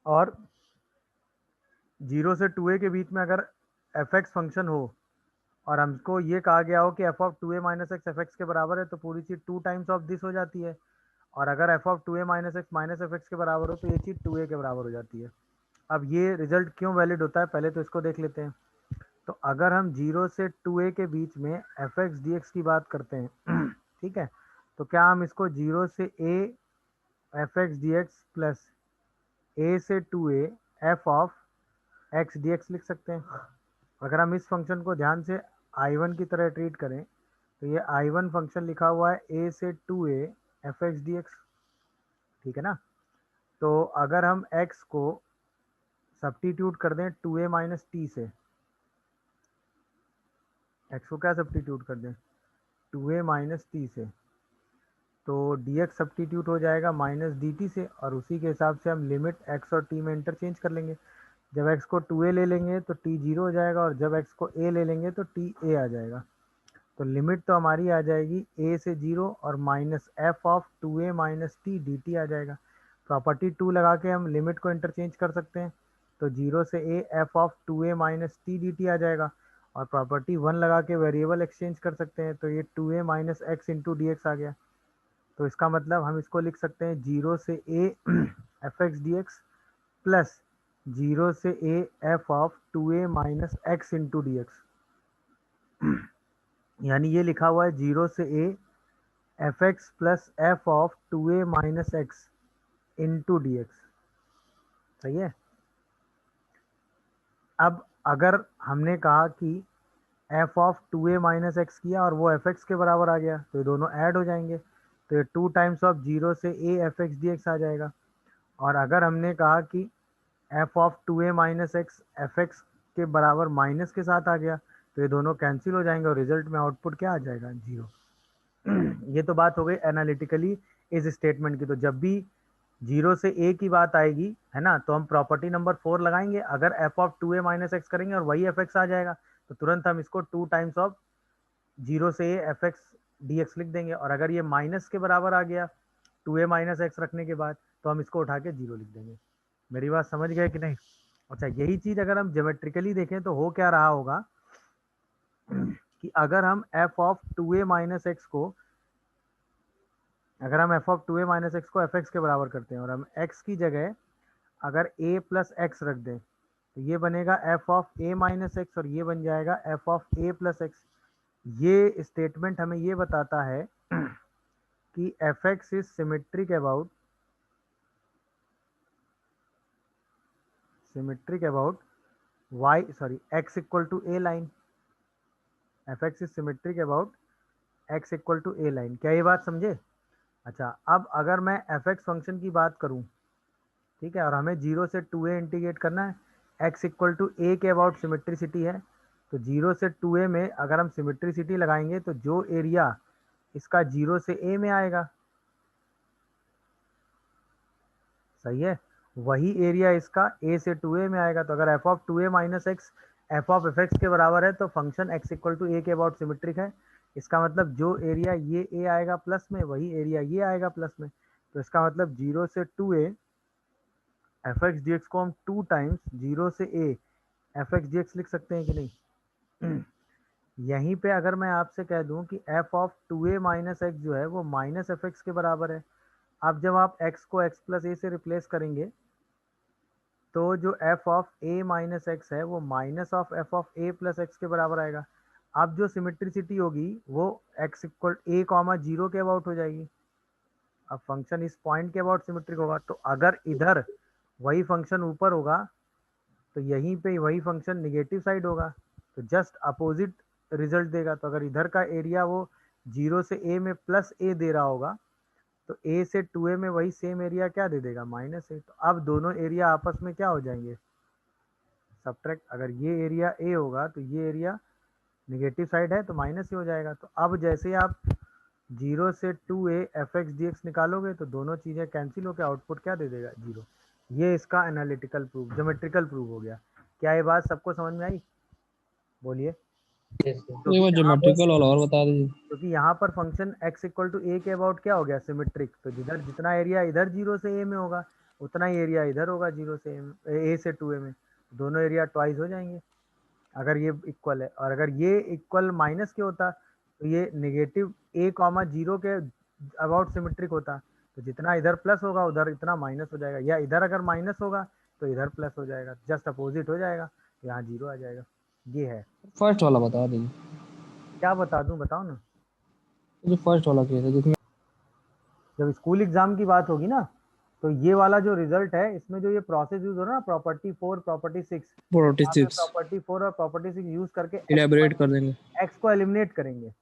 और 0 से 2a के बीच में अगर एफ एक्स फंक्शन हो और हमको ये कहा गया हो कि F of 2a minus x F x के बराबर है, तो पूरी चीज़ 2 टाइम्स ऑफ दिस हो जाती है। और अगर f of 2a minus x minus F x के बराबर हो तो ये चीज़ 2a के बराबर हो जाती है। अब ये रिजल्ट क्यों वैलिड होता है, पहले तो इसको देख लेते हैं। तो अगर हम 0 से 2a के बीच में एफ एक्स डी एक्स की बात करते हैं ठीक है, तो क्या हम इसको 0 से a F X D x plus a से 2a F of x D x लिख सकते हैं। अगर हम इस फंक्शन को ध्यान से I1 की तरह ट्रीट करें तो ये I1 फंक्शन लिखा हुआ है a से 2a F X D x, ठीक है ना। तो अगर हम x को सब्स्टिट्यूट कर दें 2a माइनस टी से, x को क्या सब्स्टिट्यूट कर दें 2a माइनस टी से, तो dx सब्स्टिट्यूट हो जाएगा माइनस dt से, और उसी के हिसाब से हम लिमिट x और t में इंटरचेंज कर लेंगे। जब x को 2a ले लेंगे तो t 0 हो जाएगा, और जब x को a ले लेंगे तो t a आ जाएगा। तो लिमिट तो हमारी आ जाएगी a से 0 और minus F of 2a minus T D T आ जाएगा। प्रॉपर्टी 2 लगा के हम लिमिट को इंटरचेंज कर सकते हैं, तो 0 से a F of 2a minus T D T आ जाएगा। और प्रॉपर्टी 1 लगा के वेरिएबल एक्सचेंज कर सकते हैं, तो ये 2a minus X into D X आ गया। तो इसका मतलब हम इसको लिख सकते हैं 0 से a F X D x plus 0 से a F of 2a minus X into D x, यानी ये लिखा हुआ है 0 से a F x plus F of 2a minus X into D x. सही है। अब अगर हमने कहा कि F of 2a minus x किया और वो एफ एक्स के बराबर आ गया, तो ये दोनों ऐड हो जाएंगे, तो ये 2 टाइम्स ऑफ 0 से a F X D X आ जाएगा। और अगर हमने कहा कि F of 2a minus x F x के बराबर माइनस के साथ आ गया, तो ये दोनों कैंसिल हो जाएंगे और रिजल्ट में आउटपुट क्या आ जाएगा 0। ये तो बात हो गई एनालिटिकली इस स्टेटमेंट की। तो जब भी 0 से a की बात आएगी, है ना, तो हम प्रॉपर्टी नंबर 4 लगाएंगे। अगर f of 2a minus x करेंगे और वही एफ एक्स आ जाएगा, तो तुरंत हम इसको 2 टाइम्स ऑफ 0 से a F X D x लिख देंगे। और अगर ये माइनस के बराबर आ गया 2a माइनस एक्स रखने के बाद, तो हम इसको उठा के 0 लिख देंगे। मेरी बात समझ गए कि नहीं? अच्छा, यही चीज़ अगर हम ज्योमेट्रिकली देखें तो हो क्या रहा होगा कि अगर हम F of 2a minus x को अगर हम F of 2a minus x को एफ एक्स के बराबर करते हैं और हम x की जगह अगर a प्लस एक्स रख दें, तो ये बनेगा f of a minus x और ये बन जाएगा f of a plus x. ये स्टेटमेंट हमें ये बताता है कि f x is symmetric about x equal to a line. F x is symmetric about x equal to a line. क्या ये बात समझे? अच्छा, अब अगर मैं एफ एक्स फंक्शन की बात करूं, ठीक है, और हमें 0 से 2a इंटीग्रेट करना है, x इक्वल टू a के अबाउट सिमेट्रिसिटी है, तो 0 से 2a में अगर हम सिमेट्रिसिटी लगाएंगे तो जो एरिया इसका 0 से a में आएगा, सही है, वही एरिया इसका a से 2a में आएगा। तो अगर f of 2a minus x f of f x के बराबर है, तो function x equal to a के अबाउट सिमेट्रिक है। इसका मतलब जो एरिया ये a आएगा प्लस में, वही एरिया ये आएगा प्लस में। तो इसका मतलब 0 से 2a F X D x को हम 2 टाइम्स 0 से a F X D x लिख सकते हैं कि नहीं? यहीं पे अगर मैं आपसे कह दूं कि F of 2a minus x जो है वो माइनस एफ एक्स के बराबर है, अब जब आप x को x प्लस ए से रिप्लेस करेंगे, तो जो F of a minus x है वो minus of F of a plus x के बराबर आएगा। अब जो सिमेट्रिसिटी होगी वो x इक्वल a कॉमा 0 के अबाउट हो जाएगी। अब फंक्शन इस पॉइंट के अबाउट सिमेट्रिक होगा, तो अगर इधर वही फंक्शन ऊपर होगा तो यहीं पे वही फंक्शन निगेटिव साइड होगा, तो जस्ट अपोजिट रिजल्ट देगा। तो अगर इधर का एरिया वो 0 से a में प्लस a दे रहा होगा, तो a से 2a में वही सेम एरिया क्या दे देगा माइनस a। तो अब दोनों एरिया आपस में क्या हो जाएंगे सब्ट्रैक्ट। अगर ये एरिया a होगा तो ये एरिया निगेटिव साइड है तो माइनस ही हो जाएगा। तो अब जैसे आप 0 से 2a F X D x निकालोगे तो दोनों चीज़ें कैंसिल होकर आउटपुट क्या दे देगा 0। ये इसका एनालिटिकल प्रूफ ज्योमेट्रिकल प्रूफ हो गया। क्या ये बात सबको समझ में आई? बोलिए। एक बार ज्योमेट्रिकल वाला और बता दीजिए। क्योंकि यहाँ पर function x equal to a के अबाउट क्या हो गया सिमेट्रिक, तो जिधर जितना एरिया इधर 0 से a में होगा उतना ही एरिया इधर होगा 0 से ए से 2a में, दोनों एरिया ट्वाइस हो जाएंगे अगर ये इक्वल है। और अगर ये इक्वल माइनस के होता तो ये नेगेटिव a,0 के अबाउट सिमेट्रिक होता, तो जितना इधर प्लस होगा उधर इतना माइनस हो जाएगा, या इधर अगर माइनस होगा तो इधर प्लस हो जाएगा, जस्ट अपोजिट हो जाएगा, यहाँ 0 आ जाएगा। ये है। फर्स्ट वाला बता दीजिए, क्या बता दूं, बताओ ना। जो फर्स्ट वाला केस है जिसमें जब स्कूल एग्जाम की बात होगी ना, तो ये वाला जो रिजल्ट है इसमें जो ये प्रोसेस यूज हो रहा है ना, प्रॉपर्टी 4 प्रॉपर्टी 6, यहाँ पे 46 प्रॉपर्टी 4 और प्रॉपर्टी 6 यूज करके इलेबोरेट कर देंगे। एक्स को एलिमिनेट करेंगे।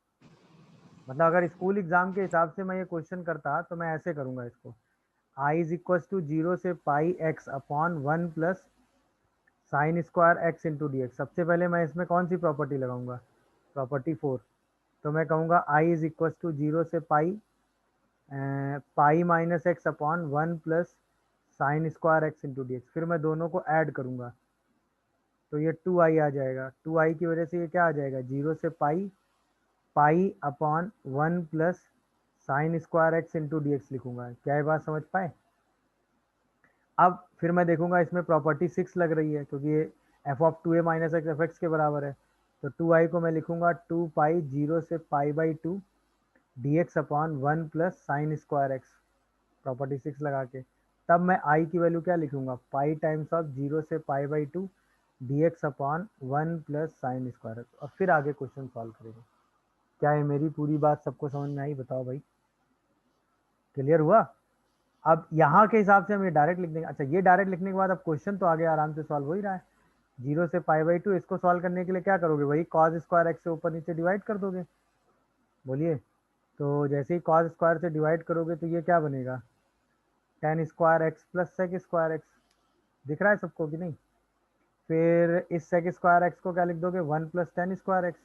मतलब अगर स्कूल एग्जाम के हिसाब से मैं ये क्वेश्चन करता तो मैं ऐसे करूंगा इसको, i इज इक्वल टू 0 से pi X upon 1 plus sine square X into D X. सबसे पहले मैं इसमें कौन सी प्रॉपर्टी लगाऊंगा, प्रॉपर्टी 4। तो मैं कहूँगा i इज इक्वल टू 0 से पाई minus x upon 1 plus sine square X into D x. फिर मैं दोनों को ऐड करूंगा तो ये 2i आ जाएगा, 2i की वजह से ये क्या आ जाएगा, 0 से pi upon 1 plus sine square X into D x लिखूंगा। क्या ये बात समझ पाए। अब फिर मैं देखूंगा इसमें प्रॉपर्टी 6 लग रही है, क्योंकि ये F of 2a minus x F x के बराबर है। तो 2i को मैं लिखूंगा 2 पाई 0 से pi by 2 D x upon 1 plus sine square x, property 6 लगा के। तब मैं i की वैल्यू क्या लिखूंगा, पाई टाइम्स ऑफ 0 से pi by 2 D x upon 1 plus sine square x, और फिर आगे क्वेश्चन सॉल्व करेंगे। क्या है मेरी पूरी बात सबको समझ में आई, बताओ भाई, क्लियर हुआ। अब यहाँ के हिसाब से हम ये डायरेक्ट लिख देंगे। अच्छा, ये डायरेक्ट लिखने के बाद अब क्वेश्चन तो आगे आराम से सॉल्व हो ही रहा है। 0 से पाई बाई 2, इसको सॉल्व करने के लिए क्या करोगे, वही कॉस स्क्वायर एक्स से ऊपर नीचे डिवाइड कर दोगे। बोलिए, तो जैसे ही कॉस स्क्वायर से डिवाइड करोगे तो ये क्या बनेगा, tan square x plus sec square x. दिख रहा है सबको कि नहीं। फिर इस सेक स्क्वायर एक्स को क्या लिख दोगे, 1 प्लस टेन स्क्वायर एक्स।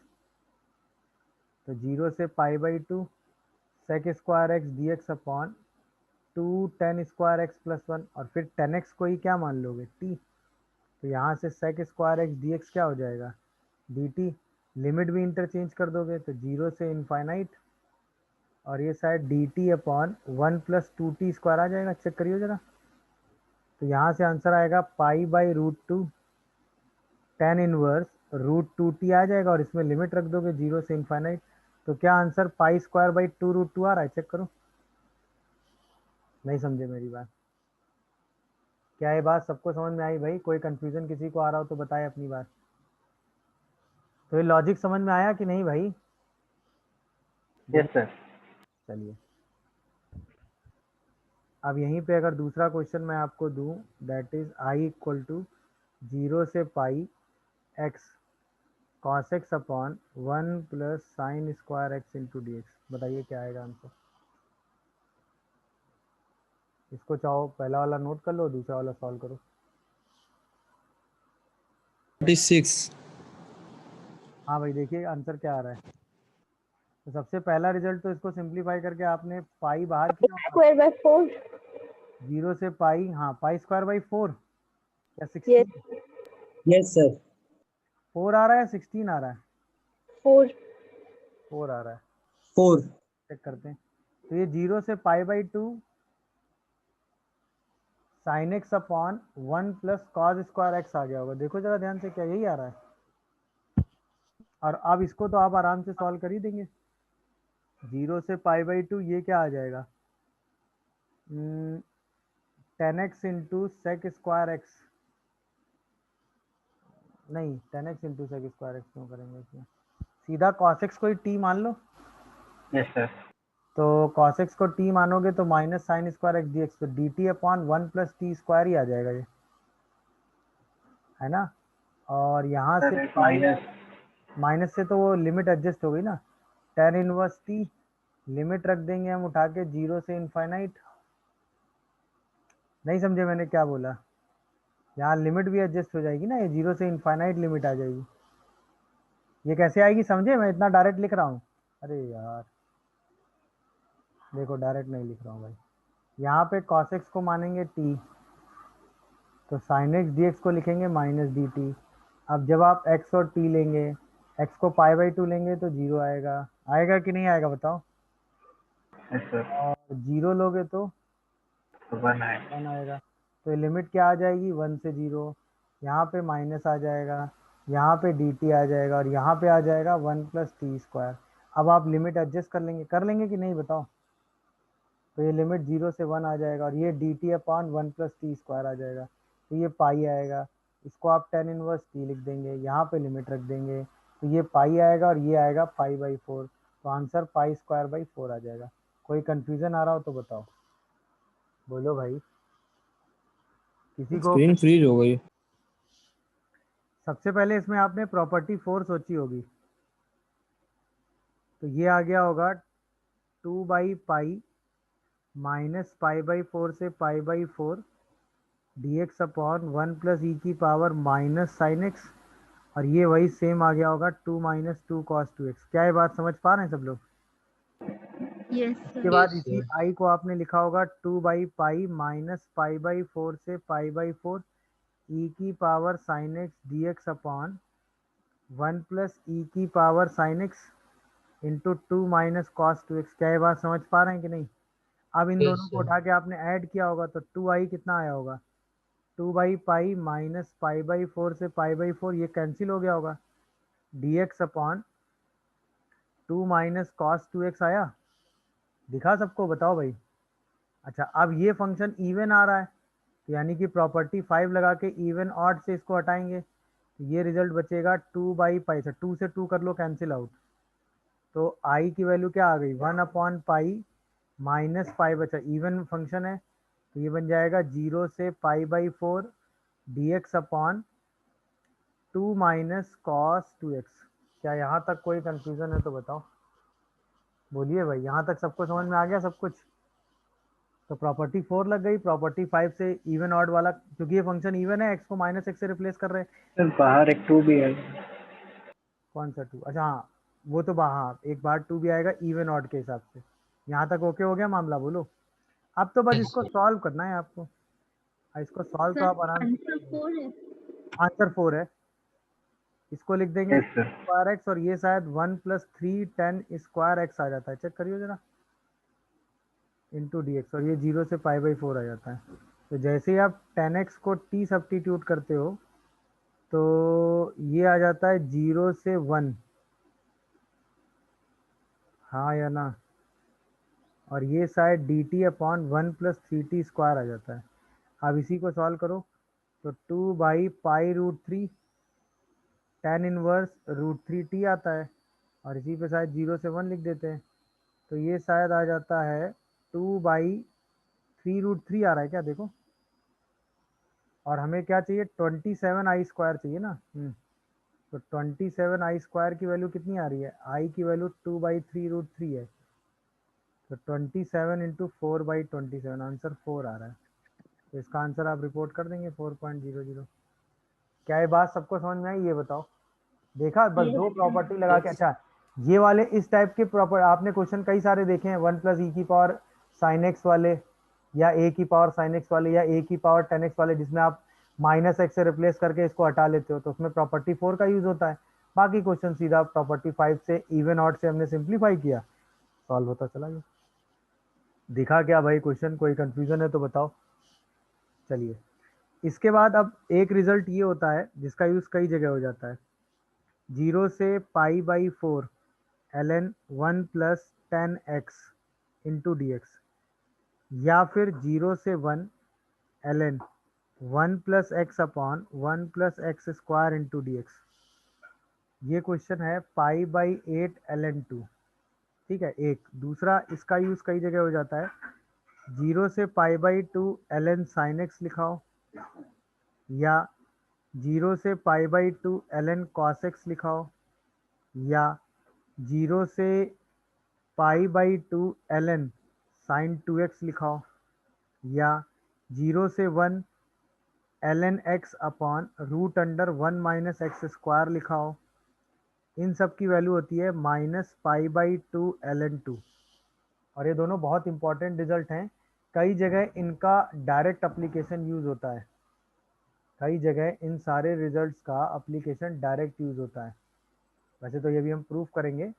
तो 0 से pi by 2 sec square x D x upon 2 tan square x plus 1, और फिर टेन एक्स को ही क्या मान लोगे, टी। तो यहाँ से sec square x D X क्या हो जाएगा, डी टी। लिमिट भी इंटरचेंज कर दोगे तो 0 से इनफाइनाइट, और ये side D T upon 1 plus 2t square आ जाएगा। चेक करिए जरा। तो यहाँ से आंसर आएगा pi by root 2 tan inverse root 2t आ जाएगा, और इसमें लिमिट रख दोगे 0 से इनफाइनाइट। तो क्या answer pi square by 2 root 2 आ रहा है, चेक करो। नहीं समझे मेरी बात। क्या ये बात सबको समझ में आई भाई, कोई कंफ्यूजन किसी को आ रहा हो तो बताए अपनी बात। तो ये लॉजिक समझ में आया कि नहीं भाई। Yes sir. चलिए, अब यहीं पे अगर दूसरा क्वेश्चन मैं आपको दूं, that is I equal to 0 से pi X cos x upon 1 plus sine square X into D X. बताइए क्या आएगा आंसर। इसको चाहो पहला वाला नोट कर लो, दूसरा वाला सॉल्व करो। 46 हाँ भाई, देखिए आंसर क्या आ रहा है। तो सबसे पहला रिजल्ट तो इसको सिंप्लीफाई करके आपने पाई बाहर किया होगा, स्क्वायर बाय 4। 0 से पाई, हाँ पाई स्क्वायर बाई 4 या 16। Yes sir. 4 आ रहा है 16 आ रहा है, 4 4 आ रहा है। 4। चेक करते हैं। तो ये 0 से pi by 2 sine X upon 1 plus cos square X आ गया होगा। देखो जरा ध्यान से, क्या यही आ रहा है। और अब इसको तो आप आराम से सॉल्व कर ही देंगे। 0 से पाई बाई 2 ये क्या आ जाएगा, 10x into sec square x. नहीं, 10x into sec square x क्यों करेंगे इसमें, सीधा cos x को ही t मान लो। Yes sir. तो cos x को t मानोगे तो minus sine square x D x, तो D T upon 1 plus T square ही आ जाएगा ये, है ना। और यहाँ से माइनस से तो वो लिमिट एडजस्ट हो गई ना, टेन इनवर्स टी, लिमिट रख देंगे हम उठा के 0 से इनफाइनाइट। नहीं समझे मैंने क्या बोला, यहाँ लिमिट भी एडजस्ट हो जाएगी ना, ये 0 से इनफाइनाइट लिमिट आ जाएगी। ये कैसे आएगी समझे, मैं इतना डायरेक्ट लिख रहा हूँ। अरे यार देखो, डायरेक्ट नहीं लिख रहा हूँ भाई। यहाँ पे cos x को मानेंगे t, तो sin x dx को लिखेंगे माइनस डी टी। अब जब आप x और t लेंगे, x को पाई बाई 2 लेंगे तो 0 आएगा। आएगा कि नहीं आएगा बताओ। Yes sir. और 0 लोगे तो 1 आएगा। 1 आएगा। तो ये लिमिट क्या आ जाएगी 1 से 0, यहाँ पे माइनस आ जाएगा, यहाँ पे dt आ जाएगा और यहाँ पे आ जाएगा 1 प्लस टी स्क्वायर। अब आप लिमिट एडजस्ट कर लेंगे कि नहीं बताओ। तो ये लिमिट 0 से 1 आ जाएगा और ये dt upon 1 plus T square आ जाएगा, तो ये पाई आएगा। इसको आप tan इनवर्स t लिख देंगे, यहाँ पे लिमिट रख देंगे, तो ये पाई आएगा और ये आएगा पाई बाई 4, तो आंसर पाई स्क्वायर बाई 4 आ जाएगा। कोई कंफ्यूजन आ रहा हो तो बताओ, बोलो भाई किसी को। स्क्रीन फ्रीज हो गई। सबसे पहले इसमें आपने प्रॉपर्टी 4 सोची होगी, तो ये आ गया होगा 2 by pi minus pi by 4 से pi by 4 dx upon 1 plus E की पावर माइनस साइन एक्स, और ये वही सेम आ गया होगा 2 माइनस 2 कॉस 2x। क्या ये बात समझ पा रहे हैं सब लोग। यस इसके सर। बाद इसी i को आपने लिखा होगा 2 by pi minus pi by 4 से पाई बाई 4 ई की power sine X dx upon 1 plus E की power sine X into 2 minus cos 2x। क्या ये बात समझ पा रहे हैं कि नहीं। अब इन दोनों को उठा के आपने ऐड किया होगा तो 2i कितना आया होगा 2 by pi minus pi by 4 से पाई बाई 4, ये कैंसिल हो गया होगा, dx upon 2 minus cos 2x आया। दिखा सबको, बताओ भाई। अच्छा, अब ये फंक्शन इवन आ रहा है, तो यानी कि प्रॉपर्टी 5 लगा के इवन ऑड से इसको हटाएंगे, तो ये रिजल्ट बचेगा 2 बाई पाई से 2 से 2 कर लो कैंसिल आउट, तो i की वैल्यू क्या आ गई 1 अपॉन पाई माइनस पाई बचा, इवन फंक्शन है तो ये बन जाएगा 0 से pi by 4 dx upon 2 minus cos 2x। क्या यहाँ तक कोई कंफ्यूजन है तो बताओ, बोलिए भाई। यहाँ तक सबको समझ में आ गया सब कुछ। तो प्रॉपर्टी 4 लग गई, प्रॉपर्टी 5 से इवन ऑड वाला, क्योंकि ये फंक्शन इवन है, x को माइनस x से रिप्लेस कर रहे हैं। सर बाहर एक 2 भी है। कौन सा 2? अच्छा हाँ, वो तो बाहर एक बार 2 भी आएगा इवन ऑड के हिसाब से। यहाँ तक ओके हो गया मामला, बोलो। अब तो बस इसको सॉल्व करना है आपको, इसको सॉल्व तो सर आप आराम आंसर से। 4 है। आंसर 4 है, इसको लिख देंगे यस सर। स्क्वायर एक्स, और ये शायद 1 प्लस 3 10 स्क्वायर एक्स आ जाता है, चेक करिए जरा, इंटू डी एक्स, और ये 0 से पाई बाई 4 आ जाता है। तो जैसे ही आप 10x को t सब्सटीट्यूट करते हो तो ये आ जाता है 0 से 1, हाँ या ना, और ये शायद dt upon 1 plus 3t square आ जाता है। अब इसी को सॉल्व करो, तो 2 by pi root 3 tan inverse root 3t आता है, और इसी पे शायद 0 से 1 लिख देते हैं, तो ये शायद आ जाता है 2 बाई 3 रूट 3 आ रहा है क्या, देखो। और हमें क्या चाहिए 27 आई स्क्वायर चाहिए ना। तो 27 आई स्क्वायर की वैल्यू कितनी आ रही है, आई की वैल्यू 2 बाई 3 रूट 3 है, तो 27 इंटू 4 बाई 27, आंसर 4 आ रहा है। तो इसका आंसर आप रिपोर्ट कर देंगे 4.00। क्या ये बात सबको समझ में आई, ये बताओ। देखा, बस दो प्रॉपर्टी लगा के। अच्छा, ये वाले इस टाइप के प्रॉपर आपने क्वेश्चन कई सारे देखे हैं, 1 प्लस ई की पावर साइन एक्स वाले, या ए की पावर साइन एक्स वाले, या ए की पावर 10x वाले, जिसमें आप माइनस एक्स से रिप्लेस करके इसको हटा लेते हो, तो उसमें प्रॉपर्टी 4 का यूज होता है। बाकी क्वेश्चन सीधा प्रॉपर्टी 5 से इवन ऑड से हमने सिंप्लीफाई किया, सॉल्व होता चला गया। दिखा क्या भाई क्वेश्चन, कोई कंफ्यूजन है तो बताओ। चलिए, इसके बाद अब एक रिजल्ट ये होता है जिसका यूज कई जगह हो जाता है, 0 से pi by 4 ln 1 plus 10x into D X, या फिर 0 से 1 ln 1 plus x upon 1 plus x square into D x. ये क्वेश्चन है पाई बाई 8 ln 2, ठीक है। एक दूसरा इसका यूज कई जगह हो जाता है, 0 से pi by 2 ln sine X लिखाओ, या 0 से pi by 2 ln cos X लिखाओ, या 0 से pi by 2 ln sine 2x लिखाओ, या 0 से 1 ln x अपॉन root under 1 minus X square लिखाओ। इन सब की वैल्यू होती है माइनस पाई बाई 2 ln 2, और ये दोनों बहुत इंपॉर्टेंट रिजल्ट हैं। कई जगह इनका डायरेक्ट अप्लीकेशन यूज होता है, कई जगह इन सारे रिजल्ट्स का अप्लीकेशन डायरेक्ट यूज होता है। वैसे तो ये भी हम प्रूफ करेंगे,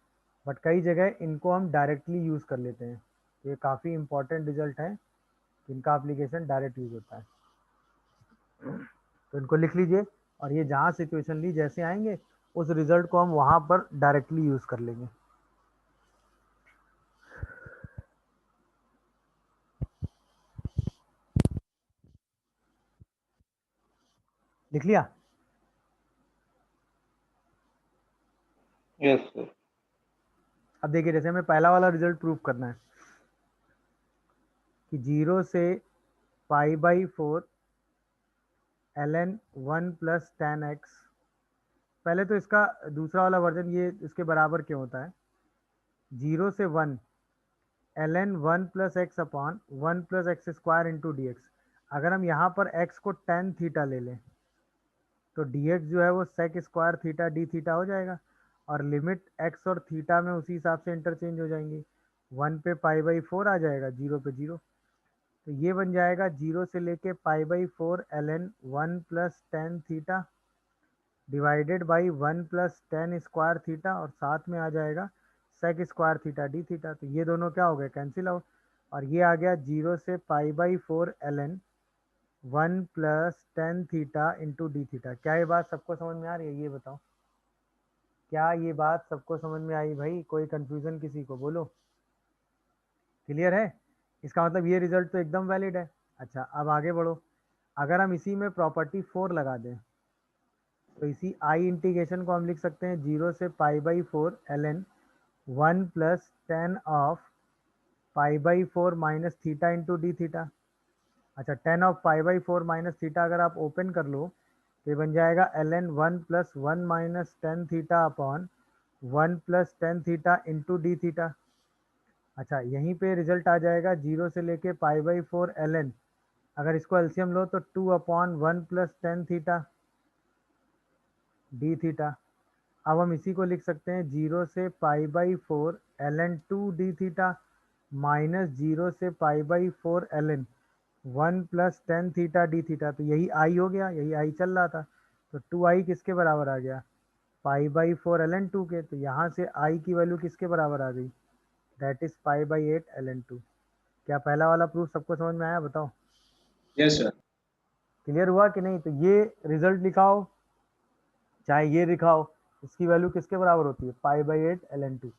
बट कई जगह इनको हम डायरेक्टली यूज़ कर लेते हैं। तो ये काफ़ी इंपॉर्टेंट रिजल्ट है, इनका एप्लीकेशन डायरेक्ट यूज़ होता है। तो इनको लिख लीजिए, और ये जहाँ से इक्वेशन ली जैसे आएंगे उस रिजल्ट को हम वहां पर डायरेक्टली यूज कर लेंगे। लिख लिया? Yes sir. अब देखिए, जैसे हमें पहला वाला रिजल्ट प्रूव करना है कि 0 से π/4 ln 1 + tan x। पहले तो इसका दूसरा वाला वर्जन ये इसके बराबर क्यों होता है, 0 से 1 ln 1 + x upon 1 + x² into D x. अगर हम यहाँ पर x को tan थीटा ले लें तो dx जो है वो sec² थीटा डी थीटा हो जाएगा, और लिमिट x और थीटा में उसी हिसाब से इंटरचेंज हो जाएंगी। 1 पे π/4 आ जाएगा, 0 पे 0, तो ये बन जाएगा 0 से लेके π/4 ln 1 + tan theta divided by 1 + tan² theta, और साथ में आ जाएगा sec² थीटा डी थीटा। तो ये दोनों क्या हो गए, कैंसिल आउट, और ये आ गया 0 से π/4 ln 1 + tan theta into D theta. क्या ये बात सबको समझ में आ रही है, ये बताओ, क्या ये बात सबको समझ में आई भाई? कोई कंफ्यूजन किसी को, बोलो। क्लियर है? इसका मतलब ये रिजल्ट तो एकदम वैलिड है। अच्छा, अब आगे बढ़ो। अगर हम इसी में प्रॉपर्टी 4 लगा दें तो इसी आई इंटीग्रेशन को हम लिख सकते हैं 0 से π/4 ln 1 + tan of π/4 minus theta into D theta. अच्छा, tan ऑफ π/4 माइनस थीटा अगर आप ओपन कर लो तो ये बन जाएगा ln 1 + 1 minus tan theta upon 1 + tan theta into D theta. अच्छा, यहीं पे रिजल्ट आ जाएगा 0 से लेके π/4 ln, अगर इसको एलसीएम लो तो 2/1 + tan थीटा डी थीटा। अब हम इसी को लिख सकते हैं 0 से π/4 ln 2 डी थीटा माइनस 0 से π/4 ln 1 + tan theta D theta. तो यही आई हो गया, यही आई चल रहा था, तो 2i किसके बराबर आ गया, π/4 ln 2 के। तो यहाँ से i की वैल्यू किसके बराबर आ गई, दैट इज π/8 ln 2। क्या पहला वाला प्रूफ सबको समझ में आया, बताओ? Yes sir. क्लियर हुआ कि नहीं? तो ये रिजल्ट लिखाओ चाहे ये लिखाओ, इसकी वैल्यू किसके बराबर होती है, π/8 ln 2।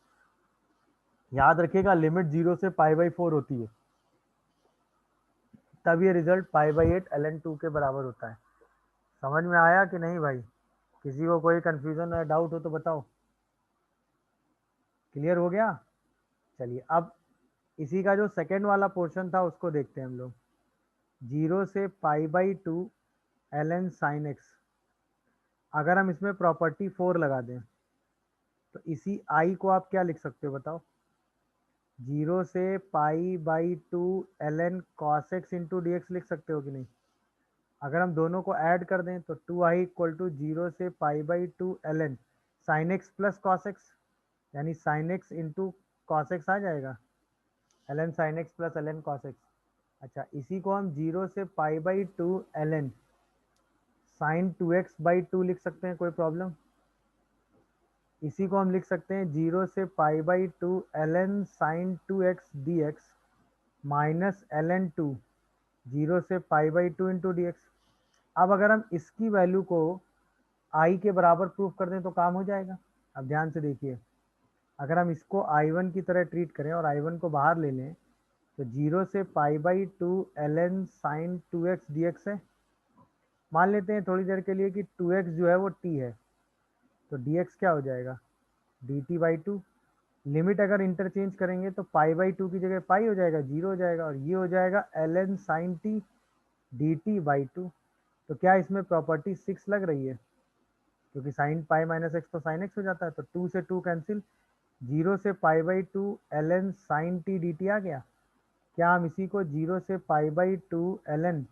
याद रखिएगा, लिमिट 0 से π/4 होती है, तब ये रिजल्ट π/8 ln 2 के बराबर होता है। समझ में आया कि नहीं भाई? किसी को कोई कंफ्यूजन या डाउट हो तो बताओ। क्लियर हो गया? चलिए, अब इसी का जो सेकेंड वाला पोर्शन था उसको देखते हैं हम लोग। 0 से π/2 ln sin x। अगर हम इसमें प्रॉपर्टी 4 लगा दें तो इसी i को आप क्या लिख सकते हो, बताओ? 0 से π/2 ln cos x into D x लिख सकते हो कि नहीं? अगर हम दोनों को ऐड कर दें तो 2i = 0 से π/2 ln sin x plus cos x, यानी sin x into cos x आ जाएगा, ln sin x plus ln cos x। अच्छा, इसी को हम 0 से π/2 ln sin 2x/2 लिख सकते हैं, कोई प्रॉब्लम? इसी को हम लिख सकते हैं 0 से π/2 ln sin 2x dx minus ln 2 0 से π/2 इंटू डी एक्स। अब अगर हम इसकी वैल्यू को i के बराबर प्रूफ कर दें तो काम हो जाएगा। अब ध्यान से देखिए, अगर हम इसको i1 की तरह ट्रीट करें और i1 को बाहर ले लें तो 0 से π/2 ln sin 2x dx है। मान लेते हैं थोड़ी देर के लिए कि 2x जो है वो t है, तो dx क्या हो जाएगा, dt/2। लिमिट अगर इंटरचेंज करेंगे तो π/2 की जगह पाई हो जाएगा, 0 हो जाएगा, और ये हो जाएगा ln sin t dt/2। तो क्या इसमें प्रॉपर्टी 6 लग रही है, क्योंकि sin पाई माइनस एक्स तो sin x हो जाता है, तो 2 से 2 कैंसिल, 0 से π/2 ln sin t dt आ गया। क्या हम इसी को 0 से π/2 ln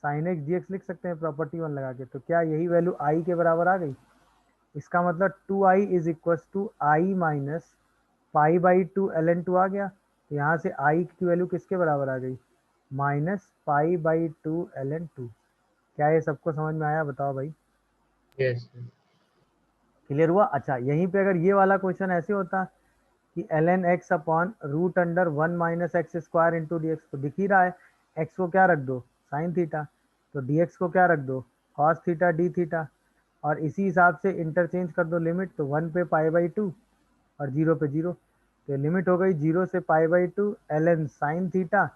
sin x dx लिख सकते हैं प्रॉपर्टी 1 लगा के? तो क्या यही वैल्यू i के बराबर आ गई? इसका मतलब 2i is equal to I minus π/2 ln 2 आ गया। तो यहाँ से i की वैल्यू किसके बराबर आ गई, -π/2 ln 2। क्या ये सबको समझ में आया, बताओ भाई? यस। क्लियर हुआ? अच्छा, यहीं पे अगर ये वाला क्वेश्चन ऐसे होता कि ln x upon √1 - x² into D x, तो दिख ही रहा है x को क्या रख दो, साइन थीटा, तो dx को क्या रख दो, cos थीटा डी थीटा, और इसी हिसाब से इंटरचेंज कर दो लिमिट, तो 1 पे पाई बाई 2 और 0 पे 0, तो लिमिट हो गई 0 से pi by 2 ln sine theta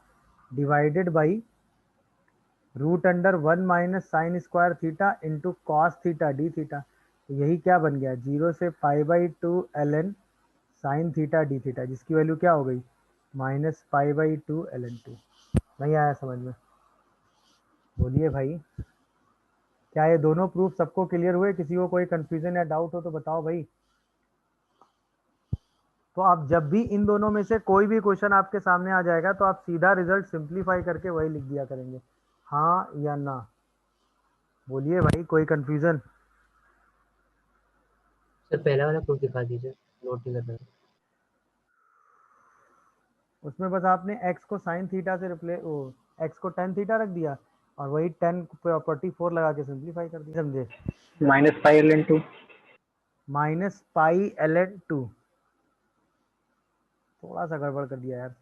divided by root under 1 minus sine square theta into cos theta D theta. तो यही क्या बन गया, 0 से pi by 2 ln sine theta D theta, जिसकी वैल्यू क्या हो गई, माइनस पाई बाई 2 ln 2। नहीं आया समझ में? बोलिए भाई, क्या ये दोनों प्रूफ सबको क्लियर हुए? किसी को कोई कंफ्यूजन या डाउट हो तो बताओ भाई। तो आप जब भी इन दोनों में से कोई भी क्वेश्चन आपके सामने आ जाएगा तो आप सीधा रिजल्ट सिंप्लीफाई करके वही लिख दिया करेंगे, हाँ या ना। बोलिए भाई, कोई कंफ्यूजन? सर पहला वाला प्रूफ दिखा दीजिए, नोट नहीं कर रहा। उसमें बस आपने x को साइन थीटा से x को टेन थीटा रख दिया और वही 10 प्रॉपर्टी 4 लगा के सिंप्लीफाई कर दिया, समझे? Minus pi ln 2। Minus pi ln 2, थोड़ा सा गड़बड़ कर दिया यार।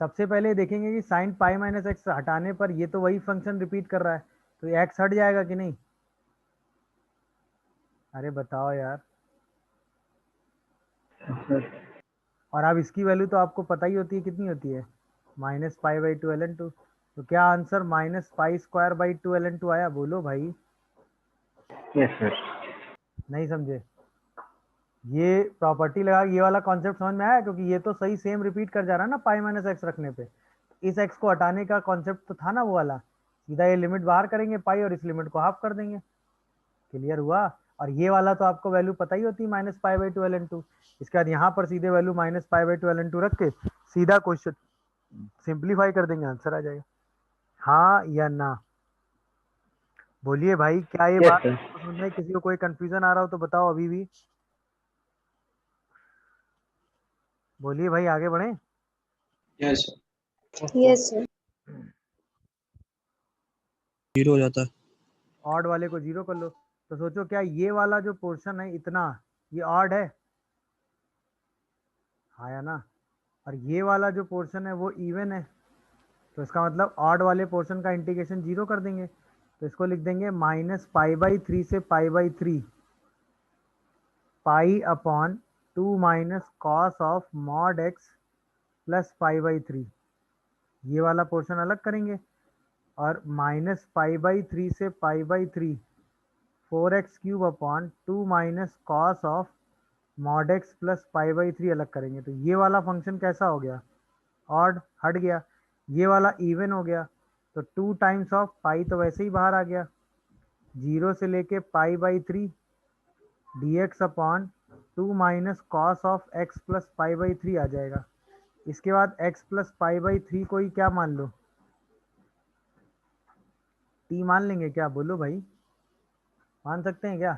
सबसे पहले देखेंगे कि साइन पाई माइनस एक्स हटाने पर ये तो वही फंक्शन रिपीट कर रहा है, तो ये एक्स हट जाएगा कि नहीं? अरे बताओ यार। और अब इसकी वैल्यू तो आपको पता ही होती है, कितनी होती है, माइनस पाई बाई 2 ln 2। तो क्या answer minus pi square by 2 ln 2 आया? बोलो भाई। Yes sir. नहीं समझे? ये प्रॉपर्टी लगा, ये वाला कॉन्सेप्ट समझ में आया? क्योंकि ये तो सही सेम रिपीट कर जा रहा है ना पाई माइनस एक्स रखने पे। इस एक्स को हटाने का कॉन्सेप्ट तो था ना वो वाला, सीधा ये लिमिट बाहर करेंगे पाई और इस लिमिट को हाफ कर देंगे। क्लियर हुआ? और ये वाला तो आपको वैल्यू पता ही होती है, माइनस पाई बाई 2 ln 2। इसके बाद यहाँ पर सीधे value minus pi by 2 ln 2 रख के सीधा क्वेश्चन सिंप्लीफाई कर देंगे, आंसर आ जाएगा। हाँ या ना? बोलिए भाई, क्या ये यस बात सर। समझ में? किसी को कोई कंफ्यूजन आ रहा हो तो बताओ अभी भी। बोलिए भाई, आगे बढ़े। Yes Yes, sir. जीरो हो जाता है। ऑड वाले को जीरो कर लो। तो सोचो, क्या ये वाला जो पोर्शन है इतना, ये ऑड है? हाँ या ना? और ये वाला जो पोर्शन है वो इवन है, तो इसका मतलब ऑड वाले पोर्शन का इंटीग्रेशन जीरो कर देंगे। तो इसको लिख देंगे माइनस पाई बाई 3 से pi by 3 pi upon 2 minus cos of mod x plus pi by 3। ये वाला पोर्शन अलग करेंगे, और माइनस पाई बाई 3 से pi by 3 4x cube upon 2 minus cos of mod x plus pi by 3 अलग करेंगे। तो ये वाला फंक्शन कैसा हो गया, ऑड, हट गया। ये वाला इवन हो गया, तो 2 टाइम्स ऑफ पाई तो वैसे ही बाहर आ गया, 0 से लेके pi by 3 D x upon 2 minus cos of x plus pi by 3 आ जाएगा। इसके बाद x प्लस पाई बाई 3 को ही क्या मान लो, t मान लेंगे क्या? बोलो भाई, मान सकते हैं क्या?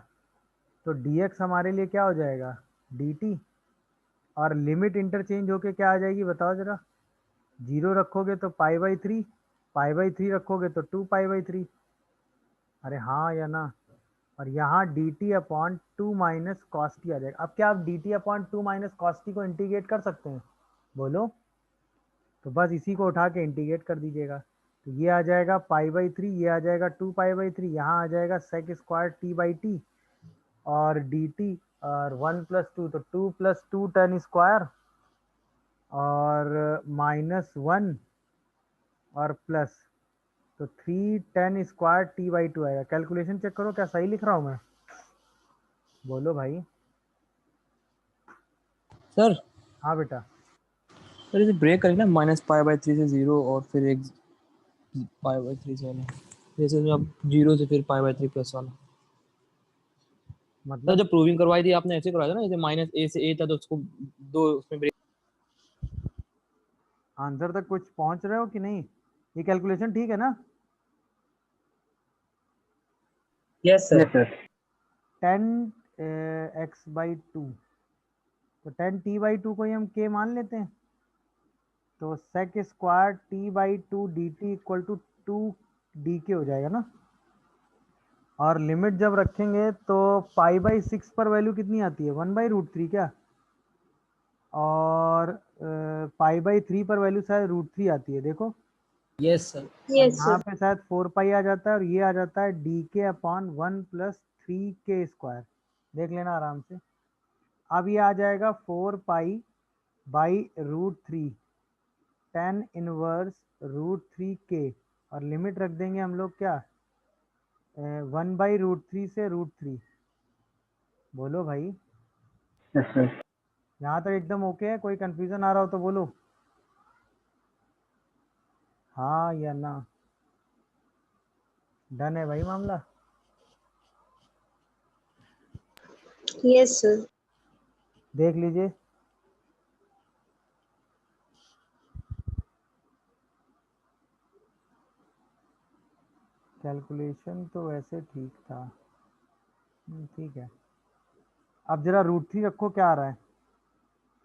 तो dx हमारे लिए क्या हो जाएगा, dt। और लिमिट इंटरचेंज होके क्या आ जाएगी बताओ जरा, 0 रखोगे तो पाई बाई 3, पाई बाई 3 रखोगे तो 2 पाई बाई 3। अरे हाँ या ना? और यहाँ डी टी अपॉन 2 माइनस कॉस्टी आ जाएगा। अब क्या आप डी टी अपॉन 2 माइनस कॉस्टी को इंटीग्रेट कर सकते हैं? बोलो। तो बस इसी को उठा के इंटीग्रेट कर दीजिएगा, तो ये आ जाएगा पाई बाई 3, ये आ जाएगा 2 पाई बाई 3, यहाँ आ जाएगा sec square t by t और डी टी, और 1 प्लस 2 तो 2 प्लस 2 टेन स्क्वायर और माइनस 1 और प्लस, तो 3 टेन स्क्वायर टी बाई 2 आएगा। कैलकुलेशन चेक करो, क्या सही लिख रहा हूँ मैं? बोलो भाई। सर हाँ बेटा। सर इसे ब्रेक करेंगे ना, माइनस पाई बाई 3 से जीरो और फिर एक पाई बाई 3 से वाला, जैसे जो अब जीरो से फिर पाई बाई 3 प्लस वाला। सर मतलब जब प्रूविंग करवाई थी आपने ऐसे करवाया था ना, जैसे माइनस ए से ए था तो उसको दो उसमें ब्रेक। आंसर तक कुछ पहुंच रहे हो कि नहीं? ये कैलकुलेशन ठीक है ना? Yes sir. 10 एक्स बाई 2, तो 10 टी बाई 2 को ही हम के मान लेते हैं, तो sec square t by 2 d t equal to 2 d के हो जाएगा ना। और लिमिट जब रखेंगे तो पाई बाई 6 पर वैल्यू कितनी आती है, 1 बाई रूट 3 क्या? और पाई बाई 3 पर वैल्यू शायद रूट 3 आती है, देखो। Yes sir. Yes, यहाँ sir. पे शायद 4 पाई आ जाता है और ये आ जाता है DK upon 1 plus 3K square. देख लेना आराम से। अब ये आ जाएगा 4 pi by √3 tan inverse √3K और लिमिट रख देंगे हम लोग क्या 1/√3 से √3। बोलो भाई, यस सर। यहाँ तक एकदम ओके है? कोई कंफ्यूजन आ रहा हो तो बोलो हाँ या ना। डन है भाई मामला। Yes, sir. देख लीजिए। कैलकुलेशन तो वैसे ठीक था। ठीक है। अब जरा √3 रखो, क्या आ रहा है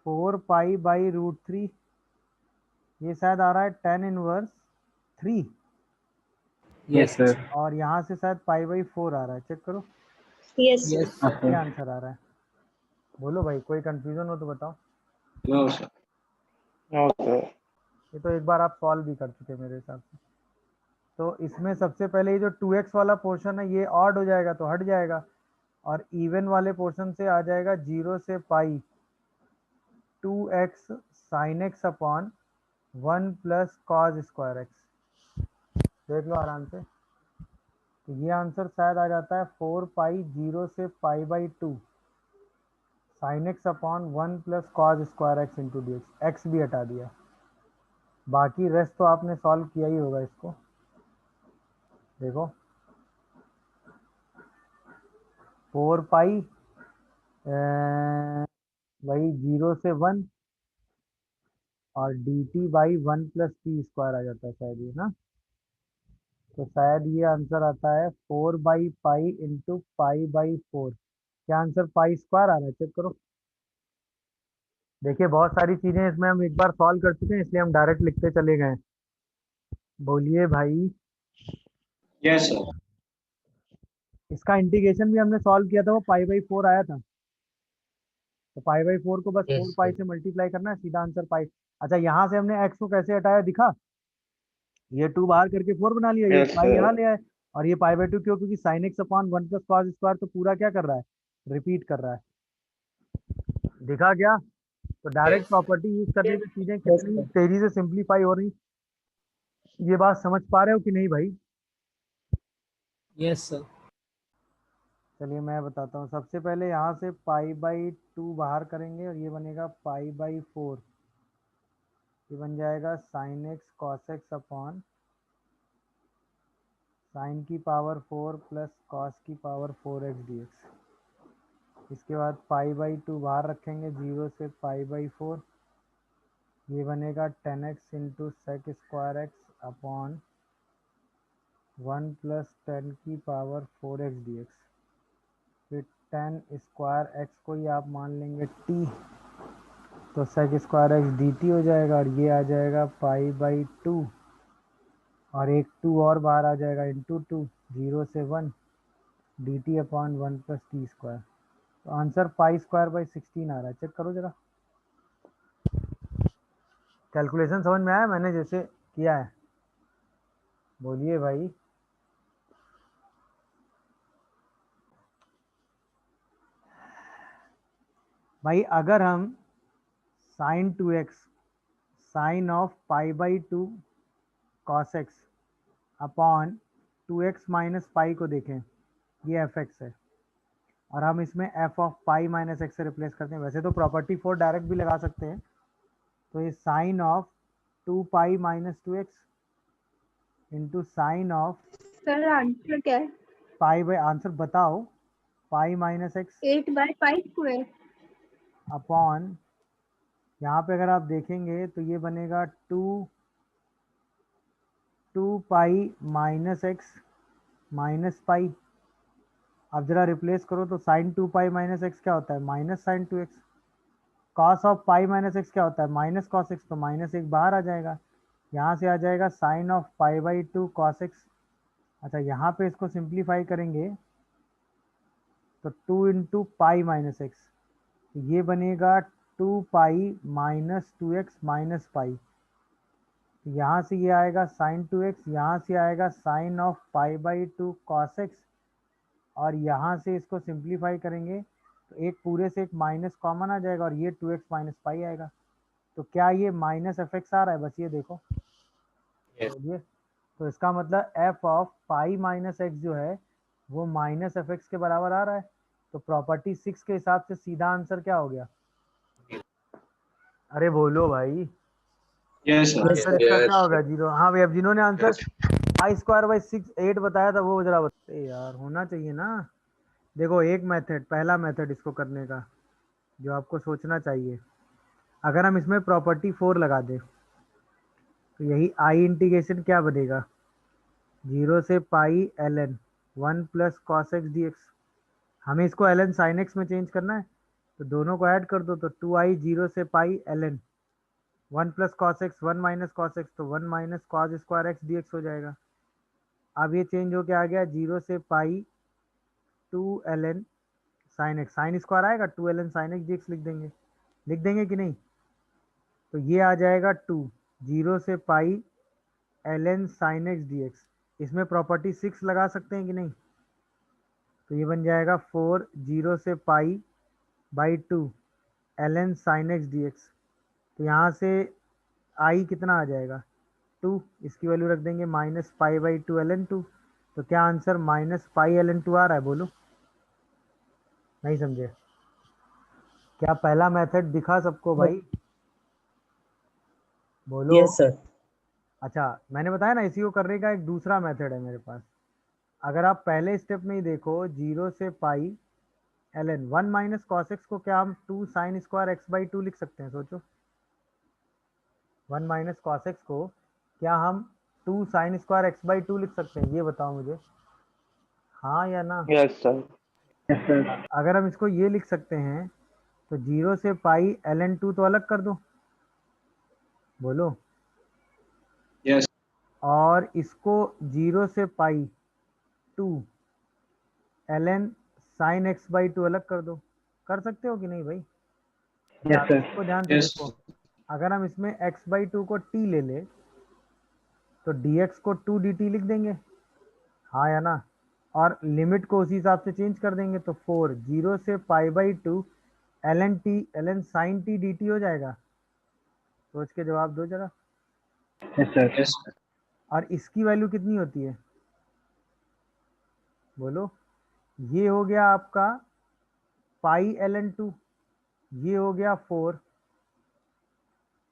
4 पाई बाई √3। ये शायद आ रहा है tan इनवर्स 3 यस सर। और यहाँ से शायद पाई बाई 4 आ रहा है। चेक करो, Yes, sir. यस हाँ ये सर। आंसर आ रहा है। बोलो भाई, कोई कंफ्यूजन हो तो बताओ। No sir. No sir. ये तो एक बार आप सॉल्व भी कर चुके मेरे हिसाब से। तो इसमें सबसे पहले ये जो 2x वाला पोर्शन है ये ऑड हो जाएगा तो हट जाएगा और इवन वाले पोर्शन से आ जाएगा 0 से पाई 2x sign X upon 1 plus cos square x. देख लो आराम से। तो ये आंसर शायद आ जाता है 4 पाई 0 से pi by 2 sine X upon 1 plus cos square X into D x. X भी हटा दिया, बाकी रेस्ट तो आपने सॉल्व किया ही होगा इसको। देखो 4 पाई वही 0 से 1 और D T by 1 plus T square आ जाता है शायद ये ना। तो शायद ये आंसर आता है 4 by pi into pi by 4। क्या आंसर पाई स्क्वायर आ रहा है? चेक करो। देखिए बहुत सारी चीजें इसमें हम एक बार सॉल्व कर चुके हैं इसलिए हम डायरेक्ट लिखते चले गए। बोलिए भाई। Yes sir. इसका इंटीग्रेशन भी हमने सॉल्व किया था, वो पाई बाई 4 आया था। तो पाई बाई 4 को बस 4 पाई से मल्टीप्लाई करना है, सीधा आंसर पाई। अच्छा, यहाँ से हमने एक्स को कैसे हटाया दिखा? ये 2 बाहर करके 4 बना लिया, ये यस पाई यहाँ सर। ले आए और ये पाई बाई 2 क्यों? क्योंकि sign X upon 1 plus cos square तो पूरा क्या कर रहा है, रिपीट कर रहा है। दिखा क्या? तो डायरेक्ट प्रॉपर्टी यूज करने से चीजें यस कितनी तेजी से सिंप्लीफाई हो रही, ये बात समझ पा रहे हो कि नहीं भाई? Yes sir. चलिए मैं बताता हूँ। सबसे पहले यहाँ से पाई बाई 2 बाहर करेंगे और ये बनेगा पाई बाई 4। ये बन जाएगा sine x cos x upon sine की पावर 4 प्लस कॉस की पावर 4x dx। इसके बाद पाई बाई 2 बाहर रखेंगे, 0 से पाई बाई 4। ये बनेगा 10x into sec square x upon 1 plus 10 की पावर 4x dx। फिर 10 स्क्वायर एक्स को ही आप मान लेंगे t, तो sec square x d t हो जाएगा और ये आ जाएगा पाई बाई 2 और एक 2 और बाहर आ जाएगा इंटू 2, 0 से 1 D T upon 1 plus T square. तो आंसर पाई स्क्वायर बाई 16 आ रहा है। चेक करो जरा, कैलकुलेशन समझ में आया मैंने जैसे किया है? बोलिए भाई। भाई अगर हम sine 2x sine of pi by 2 cos x upon 2x minus pi को देखें, ये एफ एक्स है और हम इसमें f of pi minus x से रिप्लेस करते हैं। वैसे तो प्रॉपर्टी 4 डायरेक्ट भी लगा सकते हैं। तो ये sine of 2 pi minus 2x into sine of sir answer क्या है? पाई बाई, आंसर बताओ, pi minus x 8/5 square. Upon, यहाँ पे अगर आप देखेंगे तो ये बनेगा 2 pi minus x minus pi. अब जरा रिप्लेस करो तो साइन 2 पाई माइनस एक्स क्या होता है, minus sine 2x। Cos of pi minus x क्या होता है, माइनस कॉस एक्स। तो माइनस एक बाहर आ जाएगा, यहाँ से आ जाएगा sine of pi by 2 cos x. अच्छा, यहाँ पे इसको सिंप्लीफाई करेंगे तो 2 इंटू पाई माइनस एक्स, ये बनेगा 2 पाई माइनस 2x माइनस पाई। यहाँ से ये आएगा साइन 2x, यहाँ से आएगा sine of pi by 2 cos x, और यहाँ से इसको सिंप्लीफाई करेंगे तो एक पूरे से एक माइनस कॉमन आ जाएगा और ये 2x माइनस पाई आएगा। तो क्या ये माइनस एफ एक्स आ रहा है? बस ये देखो, बोलिए। तो इसका मतलब F of pi minus x जो है वो माइनस एफ एक्स के बराबर आ रहा है। तो प्रॉपर्टी 6 के हिसाब से सीधा आंसर क्या हो गया? अरे बोलो भाई, Yes, sir. आंसर इसका क्या होगा? 0। हाँ भाई, अब जिन्होंने आंसर आई स्क्वायर बाई 6 8 बताया था वो जरा बताते यार, होना चाहिए ना। देखो एक मेथड, पहला मेथड इसको करने का जो आपको सोचना चाहिए, अगर हम इसमें प्रॉपर्टी 4 लगा दें तो यही आई इंटीग्रेशन क्या बनेगा? 0 से pi l n 1 plus cos x D x. हमें इसको एल एन साइन एक्स में चेंज करना है, तो दोनों को ऐड कर दो तो 2i 0 से pi l n 1 plus cos x 1 minus cos x, तो 1 minus cos square x D x हो जाएगा। अब ये चेंज होके आ गया 0 से pi 2 l N sine x, sine square आएगा 2 l N sine x D x लिख देंगे कि नहीं? तो ये आ जाएगा 2 0 से pi l N sine x D x. इसमें प्रॉपर्टी 6 लगा सकते हैं कि नहीं? तो ये बन जाएगा 4 0 से pi by 2 l N sine x D x. तो यहाँ से आई कितना आ जाएगा? 2, इसकी वैल्यू रख देंगे minus pi by 2 l n 2। तो क्या answer minus pi l n 2 आ रहा है? बोलो, नहीं समझे? क्या पहला मेथड दिखा सबको भाई? बोलो। Yes sir. अच्छा, मैंने बताया ना इसी को करने का एक दूसरा मेथड है मेरे पास। अगर आप पहले स्टेप में ही देखो, 0 से pi l n 1 minus cos x को क्या हम 2 साइन स्क्वायर एक्स बाई 2 लिख सकते हैं? सोचो, 1 माइनस कॉस एक्स को क्या हम 2 साइन स्क्वायर एक्स बाई 2 लिख सकते हैं? ये बताओ मुझे, हाँ या ना? Yes, sir. Yes, sir. अगर हम इसको ये लिख सकते हैं तो 0 से पाई एल एन 2 तो अलग कर दो, बोलो। Yes. और इसको 0 से pi 2 l N sine x by 2 अलग कर दो। कर सकते हो कि नहीं भाई? Yes, अब sir. इसको ध्यान से Yes. देखो, अगर हम इसमें x बाई 2 को t ले ले तो dx को 2 dt लिख देंगे, हाँ या ना? और लिमिट को उसी हिसाब से चेंज कर देंगे तो 4 0 से pi by 2 l N sine t D t हो जाएगा। सोच के जवाब दो जरा। Yes, sir. Yes, sir. और इसकी वैल्यू कितनी होती है? बोलो। ये हो गया आपका पाई एल एन 2, ये हो गया 4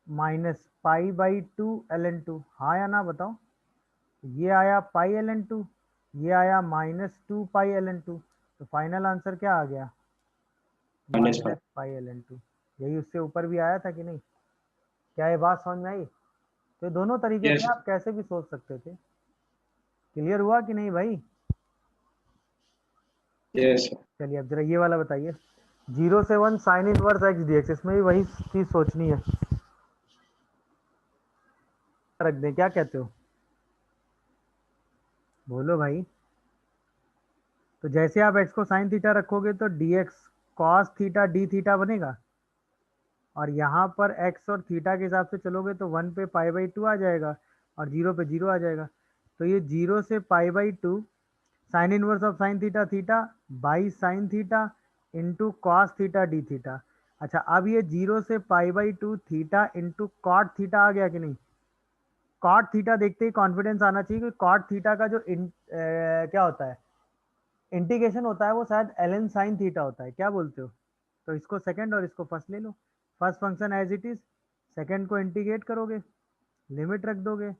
minus pi by 2 l n 2, हाँ या ना बताओ? ये आया पाई एल एन 2, ये आया माइनस 2 पाई एल एन 2। तो फाइनल आंसर क्या आ गया? Minus minus pi l n 2। यही उससे ऊपर भी आया था कि नहीं? क्या ये बात समझ में आई? तो दोनों तरीके Yes. थे, आप कैसे भी सोच सकते थे। क्लियर हुआ कि नहीं भाई? Yes, sir. चलिए अब जरा ये वाला बताइए, 0 से 1 sine inverse x D x, इसमें भी वही चीज सोचनी है। रख दें, क्या कहते हो? बोलो भाई। तो जैसे आप x को साइन थीटा रखोगे तो dx cos theta D theta बनेगा, और यहाँ पर x और थीटा के हिसाब से चलोगे तो 1 पे पाई बाई 2 आ जाएगा और 0 पे 0 आ जाएगा। तो ये 0 से pi by 2 sine inverse of sine theta theta by sine theta into cos theta D theta. अच्छा, अब ये 0 से pi by 2 theta into cot theta आ गया कि नहीं? कॉट थीटा देखते ही कॉन्फिडेंस आना चाहिए कि कॉट थीटा का जो क्या होता है, इंटीग्रेशन होता है, वो शायद एल एन साइन थीटा होता है। क्या बोलते हो? तो इसको सेकंड और इसको फर्स्ट ले लो। First function as it is, second को इंटीग्रेट करोगे, लिमिट रख दोगे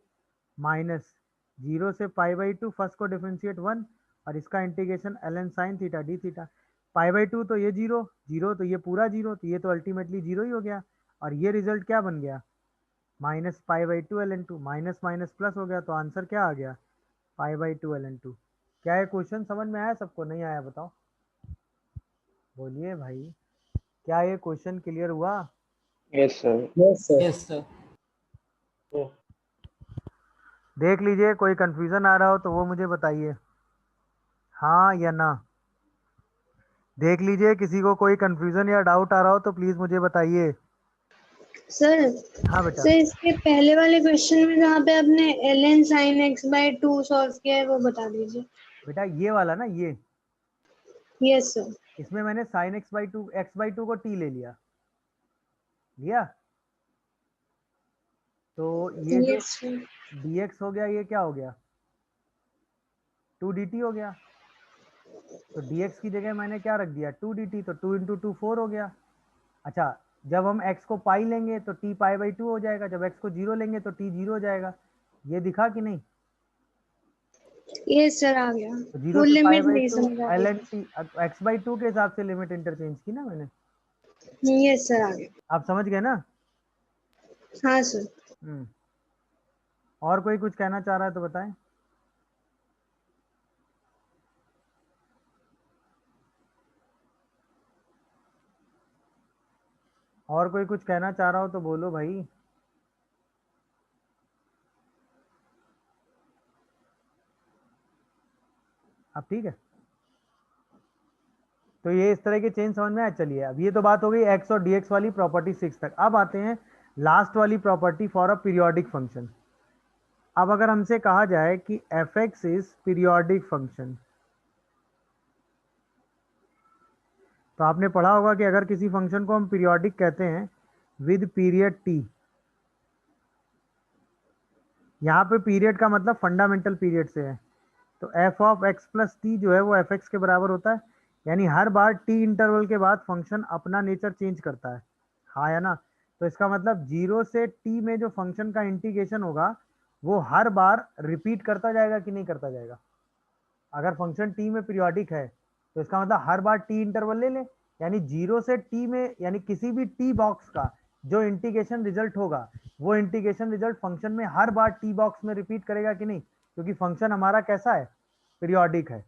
माइनस 0 से पाई बाई 2, फर्स्ट को डिफ्रेंशिएट 1 और इसका integration L N sine theta D theta. Pi by 2 तो ये 0 0, तो ये पूरा 0, तो ये तो अल्टीमेटली 0 ही हो गया। और ये रिजल्ट क्या बन गया? Minus pi by 2 l n 2, minus minus plus हो गया, तो आंसर क्या आ गया? Pi by 2 l n 2। क्या ये क्वेश्चन समझ में आया सबको? नहीं आया बताओ, बोलिए भाई। क्या ये क्वेश्चन क्लियर हुआ? Yes, sir. Yes sir. Yes sir. देख लीजिए, कोई कंफ्यूजन आ रहा हो तो वो मुझे बताइए, हाँ या ना। देख लीजिए, किसी को कोई कंफ्यूजन या डाउट आ रहा हो तो प्लीज मुझे बताइए। सर हाँ बेटा, सर इसके पहले वाले क्वेश्चन में जहाँ पे आपने ln sin x/2 सॉल्व किया है वो बता दीजिए। बेटा ये वाला ना, ये यस सर। इसमें मैंने sin x/2 को t ले लिया लिया, तो ये जो यस सर। dx हो गया, ये क्या हो गया, 2 dt हो गया। तो dx की जगह मैंने क्या रख दिया, 2 dt, तो 2 इंटू 2 4 हो गया। अच्छा, जब हम x को पाई लेंगे तो t पाई/2 हो जाएगा, जब x को 0 लेंगे तो t 0 हो जाएगा। ये दिखा कि नहीं? यस सर आ गया। तो 0 वो से लिमिट नहीं पाई/2 समझ आ रही ln t, x/2 के हिसाब से लिमिट इंटरचेंज की ना मैंने। थी। यस सर आ गया। आप समझ गए ना? हाँ सर। हम्म। और कोई कुछ कहना चाह रहा है तो बताएं। और कोई कुछ कहना चाह रहा हो तो बोलो भाई। अब ठीक है, तो ये इस तरह के चेंज समझ में आया। चलिए, अब ये तो बात हो गई x और dx वाली प्रॉपर्टी 6 तक। अब आते हैं लास्ट वाली property for a periodic function. अब अगर हमसे कहा जाए कि f(x) इज पीरियोडिक फंक्शन, तो आपने पढ़ा होगा कि अगर किसी फंक्शन को हम पीरियोडिक कहते हैं विद पीरियड t, यहाँ पे पीरियड का मतलब फंडामेंटल पीरियड से है, तो f of x plus T जो है वो f(x) के बराबर होता है। यानी हर बार t इंटरवल के बाद फंक्शन अपना नेचर चेंज करता है, हाँ या ना? तो इसका मतलब 0 से t में जो फंक्शन का इंटीग्रेशन होगा वो हर बार रिपीट करता जाएगा कि नहीं करता जाएगा? अगर फंक्शन t में पीरियोडिक है तो इसका मतलब हर बार t इंटरवल ले ले, यानी 0 से t में, यानी किसी भी t बॉक्स का जो इंटीग्रेशन रिजल्ट होगा वो इंटीग्रेशन रिजल्ट फंक्शन में हर बार t बॉक्स में रिपीट करेगा कि नहीं, क्योंकि फंक्शन हमारा कैसा है, पीरियोडिक है।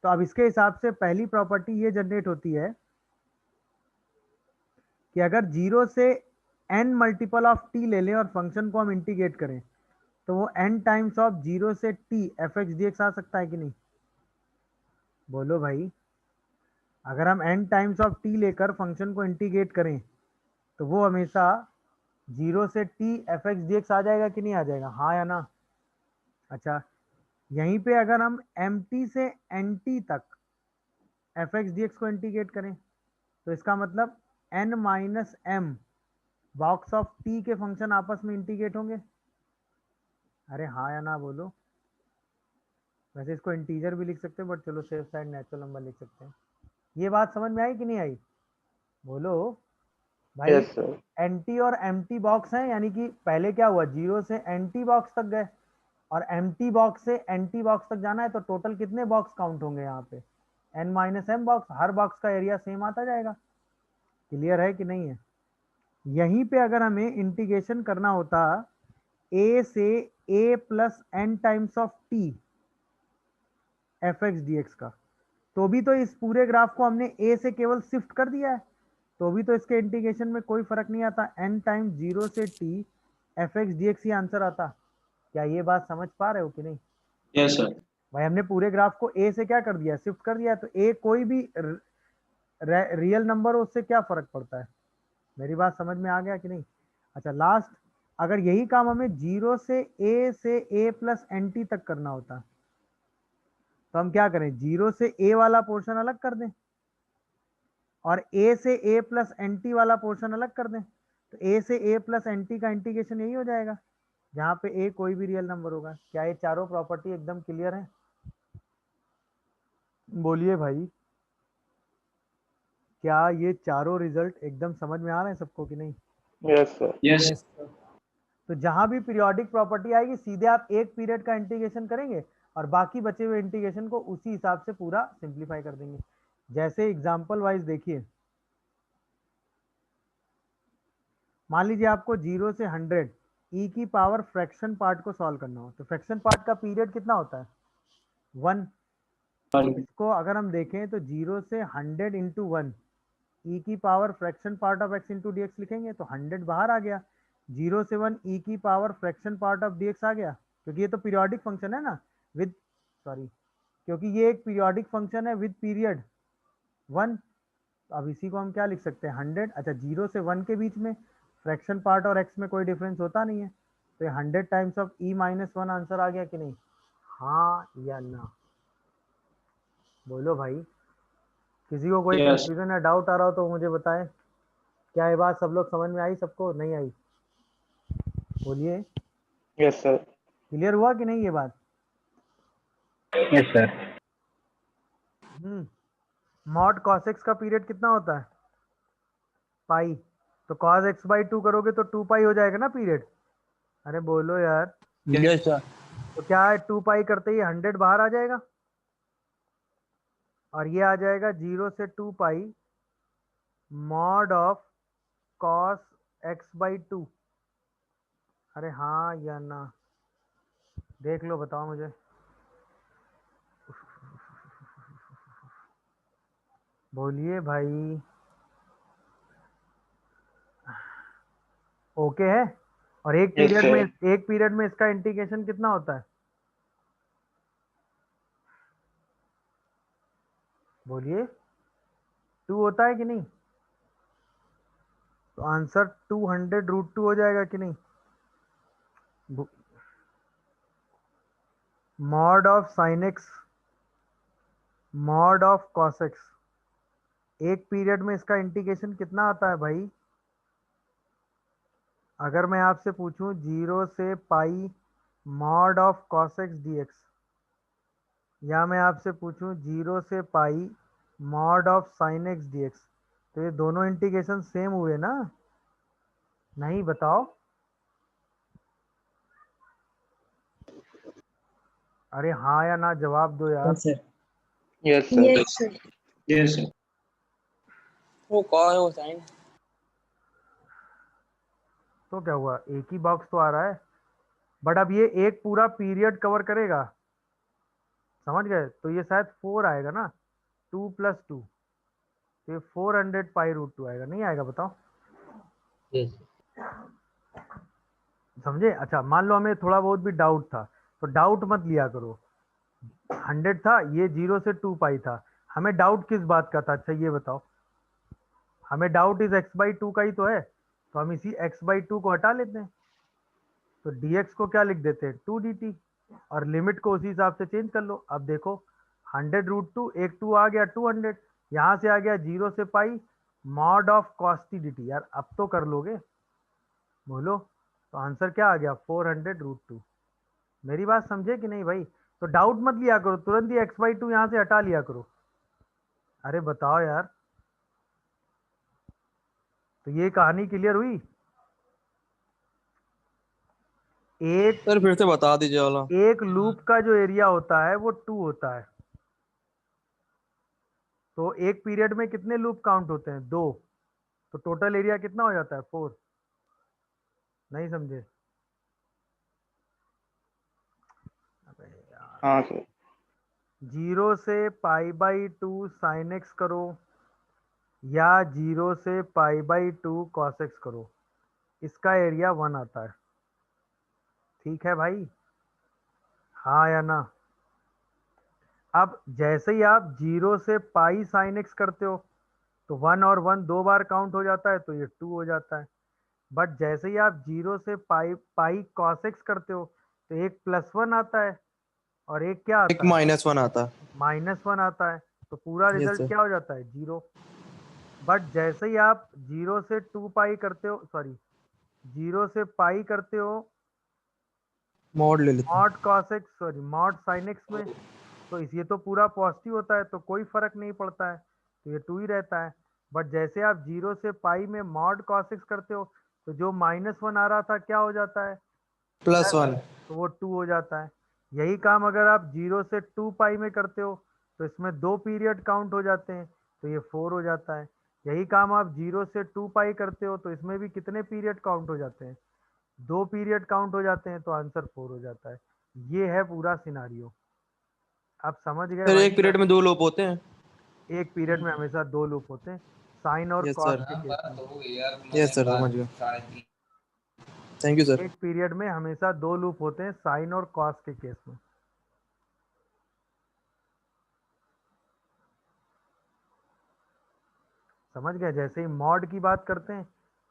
तो अब इसके हिसाब से पहली प्रॉपर्टी ये जनरेट होती है कि अगर 0 से n मल्टीपल ऑफ t ले लें और फंक्शन को हम इंटीग्रेट करें तो वो n टाइम्स ऑफ 0 से t f(x) dx आ सकता है कि नहीं? बोलो भाई। अगर हम n टाइम्स ऑफ t लेकर फंक्शन को इंटीग्रेट करें तो वो हमेशा 0 से t f(x) dx आ जाएगा कि नहीं आ जाएगा, हाँ या ना? अच्छा, यहीं पे अगर हम mt से nt तक f(x) dx को इंटीग्रेट करें तो इसका मतलब n minus m box of t के फंक्शन आपस में इंटीग्रेट होंगे। अरे हाँ या ना बोलो। वैसे इसको इंटीजर भी लिख सकते हैं, बट चलो सेफ साइड नेचुरल नंबर लिख सकते हैं। ये बात समझ में आई कि नहीं आई? बोलो भाई। Yes sir. एंटी और एम्प्टी बॉक्स हैं, यानी कि पहले क्या हुआ, 0 से एंटी बॉक्स तक गए और एम्प्टी बॉक्स से एंटी बॉक्स तक जाना है, तो टोटल कितने बॉक्स काउंट होंगे यहाँ पे, n माइनस एम बॉक्स। हर बॉक्स का एरिया सेम आता जाएगा। क्लियर है कि नहीं है? यहीं पे अगर हमें इंटीग्रेशन करना होता a से a plus n times of t f(x) dx का, तो भी तो इस पूरे ग्राफ को हमने a से केवल शिफ्ट कर दिया है, तो भी तो इसके इंटीग्रेशन में कोई फर्क नहीं आता, n टाइम्स 0 से t f(x) dx ही आंसर आता। क्या ये बात समझ पा रहे हो कि नहीं? Yes sir. भाई हमने पूरे ग्राफ को a से क्या कर दिया, शिफ्ट कर दिया, तो a कोई भी रियल नंबर हो उससे क्या फर्क पड़ता है? मेरी बात समझ में आ गया कि नहीं? अच्छा, लास्ट, अगर यही काम हमें 0 से a प्लस एन टी तक करना होता तो हम क्या करें, 0 से a वाला पोर्शन अलग कर दें और a से a प्लस एन टी वाला पोर्शन अलग कर दें, तो a से a प्लस एन टी का इंटीग्रेशन यही हो जाएगा, जहां पे a कोई भी रियल नंबर होगा। क्या ये चारों प्रॉपर्टी एकदम क्लियर है? बोलिए भाई, क्या ये चारों रिजल्ट एकदम समझ में आ रहे हैं सबको कि नहीं? Yes sir. Yes. Yes sir. तो जहां भी पीरियोडिक प्रॉपर्टी आएगी सीधे आप एक पीरियड का इंटीग्रेशन करेंगे और बाकी बचे हुए इंटीग्रेशन को उसी हिसाब से पूरा सिंप्लीफाई कर देंगे। जैसे एग्जांपल वाइज देखिए, मान लीजिए आपको 0 से 100 e की पावर फ्रैक्शन पार्ट को सॉल्व करना हो, तो फ्रैक्शन पार्ट का पीरियड कितना होता है, 1। इसको अगर हम देखें तो 0 से 100 इंटू 1 e की power fraction part of x into D लिखेंगे तो 100 बाहर आ गया, 0 से 1 e की power fraction part of dx आ गया, क्योंकि ये तो पीरियोडिक फंक्शन है ना, विद सॉरी, क्योंकि ये एक पीरियोडिक फंक्शन है विद पीरियड 1। अब इसी को हम क्या लिख सकते हैं, 100। अच्छा, 0 से 1 के बीच में फ्रैक्शन पार्ट और एक्स में कोई डिफरेंस होता नहीं है, तो ये 100 times of e minus 1 answer आ गया कि नहीं? हाँ या ना, बोलो भाई। किसी को कोई Yes. कंफ्यूजन या डाउट आ रहा हो तो मुझे बताएं। क्या ये बात सब लोग समझ में आई, सबको नहीं आई? बोलिए, Yes, sir. क्लियर हुआ कि नहीं ये बात? Yes, sir. Mod cos x का पीरियड कितना होता है? पाई। तो cos x बाई 2 करोगे तो 2 पाई हो जाएगा ना पीरियड। अरे बोलो यार, यस सर। तो क्या है 2 पाई करते ही 100 बाहर आ जाएगा, और ये आ जाएगा 0 से 2 pi mod of cos x by 2। अरे हाँ या ना, देख लो, बताओ मुझे। बोलिए भाई, ओके है? और एक Yes, पीरियड में, sir. एक पीरियड में इसका इंटीग्रेशन कितना होता है? बोलिए, 2 होता है कि नहीं? तो आंसर 200√2 हो जाएगा कि नहीं? Mod of sine x mod of cos x, एक पीरियड में इसका इंटीग्रेशन कितना आता है भाई? अगर मैं आपसे पूछूं 0 से pi mod of cos x D X, या मैं आपसे पूछूं 0 से pi mod of sine x D x, तो ये दोनों इंटीग्रेशन सेम हुए ना? नहीं, बताओ। अरे हाँ या ना जवाब दो यार। Yes sir. Yes, sir. Yes sir. Yes, sir. वो कौन है वो साइन? तो क्या हुआ, एक ही बॉक्स तो आ रहा है, बट अब ये एक पूरा पीरियड कवर करेगा, समझ गए? तो ये शायद 4 आएगा ना, 2 + 2, तो ये 400 पाई√2 आएगा, नहीं आएगा? बताओ। यस। समझे? अच्छा, मान लो हमें थोड़ा बहुत भी डाउट था, तो डाउट मत लिया करो। 100 था, ये 0 से 2 पाई था, हमें डाउट किस बात का था? अच्छा ये बताओ, हमें डाउट इस x बाई 2 का ही तो है, तो हम इसी x बाई 2 को हटा लेते हैं, तो dx को क्या लिख देते हैं, 2 dt, और लिमिट को उसी हिसाब से चेंज कर लो। अब देखो 100√2, एक 2 आ गया, 200, यहाँ से आ गया 0 से pi mod of cos t dt। यार अब तो कर लोगे, बोलो। तो आंसर क्या आ गया, 400√2। मेरी बात समझे कि नहीं भाई? तो डाउट मत लिया करो, तुरंत ही x बाई 2 यहाँ से हटा लिया करो। अरे बताओ यार, तो ये कहानी क्लियर हुई? एक सर फिर से बता दीजिए वाला। एक लूप का जो एरिया होता है वो 2 होता है, तो एक पीरियड में कितने लूप काउंट होते हैं, 2, तो टोटल एरिया कितना हो जाता है, 4। नहीं समझे? अबे यार, हाँ, sir. 0 से पाई बाई 2 साइन एक्स करो, या 0 से पाई बाई 2 कॉस एक्स करो, इसका एरिया 1 आता है। ठीक है भाई, हाँ या ना? अब जैसे ही आप 0 से पाई साइन एक्स करते हो, तो 1 और 1 2 बार काउंट हो जाता है, तो ये 2 हो जाता है। बट जैसे ही आप 0 से पाई पाई कॉस एक्स करते हो, तो एक +1 आता है, और एक क्या एक आता है, -1 आता है। -1 आता है, तो पूरा यस रिजल्ट सर। क्या हो जाता है, 0। बट जैसे ही आप 0 से 2 पाई करते हो, सॉरी 0 से पाई करते हो मॉड ले लेते हैं। Mod cos x, sorry mod sine x में, तो इस ये तो पूरा पॉजिटिव होता है, तो कोई फर्क नहीं पड़ता है, तो ये 2 ही रहता है। बट जैसे आप 0 से पाई में मॉड cos x करते हो, तो जो -1 आ रहा था क्या हो जाता है, +1। तो वो 2 हो जाता है। यही काम अगर आप 0 से 2 पाई में करते हो, तो इसमें 2 पीरियड काउंट हो जाते हैं, तो ये 4 हो जाता है। यही काम आप 0 से 2 पाई करते हो, तो इसमें भी कितने पीरियड काउंट हो जाते हैं, 2 पीरियड काउंट हो जाते हैं, तो आंसर 4 हो जाता है। ये है पूरा सिनारियो। आप समझ गए सर भाई एक क्या? पीरियड में 2 लूप होते हैं। एक पीरियड में हमेशा 2 लूप होते हैं, साइन और यस कॉस सर। के केस में। यस सर समझ गया। Thank you sir. एक पीरियड में हमेशा 2 लूप होते हैं, साइन और कॉस के केस में। समझ गए? जैसे ही मॉड की बात करते हैं,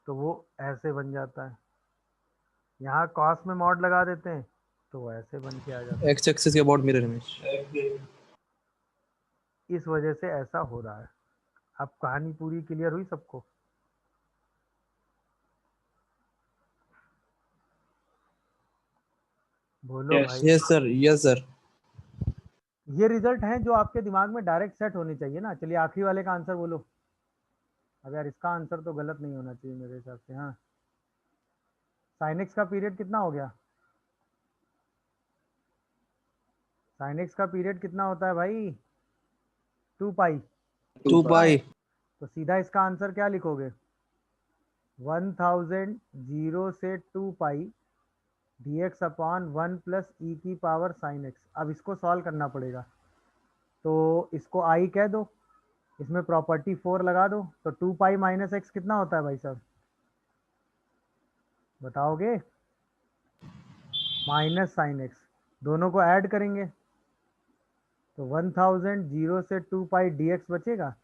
तो वो ऐसे बन जाता है। यहाँ कॉस में मॉड लगा देते हैं तो वो ऐसे बन के आ जाता है। एक्स एक्सिस के अबाउट मिरर इमेज। इस वजह से ऐसा हो रहा है। अब कहानी पूरी क्लियर हुई सबको? बोलो Yes. भाई। Yes sir, yes sir. ये रिजल्ट हैं जो आपके दिमाग में डायरेक्ट सेट होने चाहिए ना। चलिए आखिरी वाले का आंसर बोलो। अब यार इसका आंसर तो गलत नहीं होना चाहिए मेरे हिसाब से। हाँ, साइन एक्स का पीरियड कितना हो गया? साइन एक्स का पीरियड कितना होता है भाई? 2 पाई। 2 पाई। तो सीधा इसका आंसर क्या लिखोगे? 1000 0 से 2 पाई dx अपॉन 1 प्लस ई की पावर साइन एक्स। अब इसको सॉल्व करना पड़ेगा, तो इसको आई कह दो, इसमें प्रॉपर्टी 4 लगा दो, तो 2 पाई माइनस एक्स कितना होता है भाई साहब? बताओगे? Minus sine x. दोनों को ऐड करेंगे तो 1000 0 से 2 पाई dx बचेगा,